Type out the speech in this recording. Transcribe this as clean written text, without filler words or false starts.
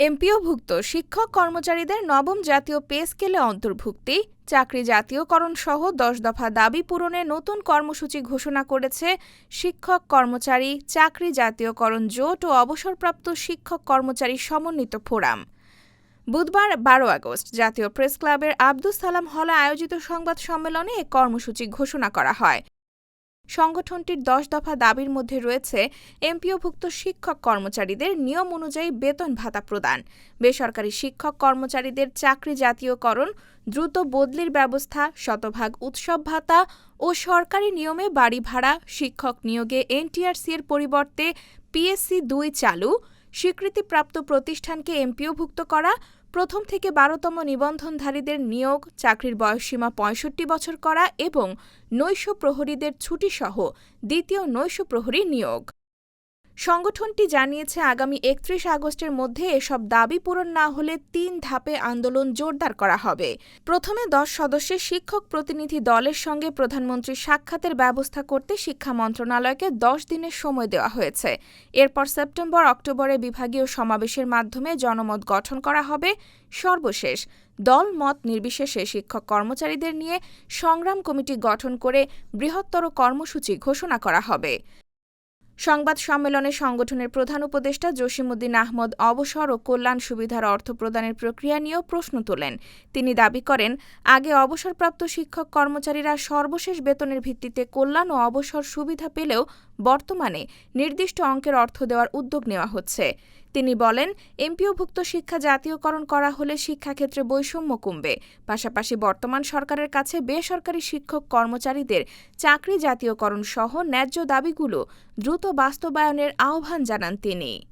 এমপিওভুক্ত শিক্ষক কর্মচারীদের নবম জাতীয় পে স্কেলে অন্তর্ভুক্তি, চাকরি জাতীয়করণ সহ ১০ দফা দাবি পূরণে নতুন কর্মসূচি ঘোষণা করেছে শিক্ষক কর্মচারী চাকরি জাতীয়করণ জোট ও অবসরপ্রাপ্ত শিক্ষক কর্মচারী সমন্বিত ফোরাম। বুধবার ১২ আগস্ট জাতীয় প্রেসক্লাবের আব্দুস সালাম হলে আয়োজিত সংবাদ সম্মেলনে এ কর্মসূচি ঘোষণা করা হয়। সংগঠনটির ১০ দফা দাবির মধ্যে রয়েছে এমপিওভুক্ত শিক্ষক কর্মচারীদের নিয়ম অনুযায়ী বেতন ভাতা প্রদান, বেসরকারি শিক্ষক কর্মচারীদের চাকরি জাতীয়করণ, দ্রুত বদলির ব্যবস্থা, শতভাগ উৎসব ভাতা ও সরকারি নিয়মে বাড়ি ভাড়া, শিক্ষক নিয়োগে এনটিআরসি এর পরিবর্তে পিএসসি-২ চালু, স্বীকৃতিপ্রাপ্ত প্রতিষ্ঠানকে এমপিওভুক্ত করা, প্রথম থেকে ১২তম নিবন্ধনধারীদের নিয়োগ, চাকরির বয়সসীমা ৬৫ বছর করা এবং নৈশ প্রহরীদের ছুটিসহ দ্বিতীয় নৈশ প্রহরী নিয়োগ। সংগঠনটি জানিয়েছে, আগামী ৩১ আগস্টের মধ্যে এসব দাবি পূরণ না হলে ৩ ধাপে আন্দোলন জোরদার করা হবে। প্রথমে ১০ সদস্যের শিক্ষক প্রতিনিধি দলের সঙ্গে প্রধানমন্ত্রীর সাক্ষাতের ব্যবস্থা করতে শিক্ষা মন্ত্রণালয়কে ১০ দিনের সময় দেওয়া হয়েছে। এরপর সেপ্টেম্বর-অক্টোবরে বিভাগীয় সমাবেশের মাধ্যমে জনমত গঠন করা হবে। সর্বশেষ দল মত নির্বিশেষে শিক্ষক কর্মচারীদের নিয়ে সংগ্রাম কমিটি গঠন করে বৃহত্তর কর্মসূচি ঘোষণা করা হবে। সংবাদ সম্মেলনে সংগঠনের প্রধান উপদেষ্টা জসিমউদ্দিন আহমদ অবসর ও কল্যাণ সুবিধার অর্থ প্রদানের প্রক্রিয়া নিয়েও প্রশ্ন তোলেন। তিনি দাবি করেন, আগে অবসরপ্রাপ্ত শিক্ষক কর্মচারীরা সর্বশেষ বেতনের ভিত্তিতে কল্যাণ ও অবসর সুবিধা পেলেও বর্তমানে নির্দিষ্ট অঙ্কের অর্থ দেওয়ার উদ্যোগ নেওয়া হচ্ছে। তিনি বলেন, এমপিওভুক্ত শিক্ষা জাতীয়করণ করা হলে শিক্ষাক্ষেত্রে বৈষম্য কমবে। পাশাপাশি বর্তমান সরকারের কাছে বেসরকারি শিক্ষক কর্মচারীদের চাকরি জাতীয়করণ সহ ন্যায্য দাবিগুলো দ্রুত বাস্তবায়নের আহ্বান জানান তিনি।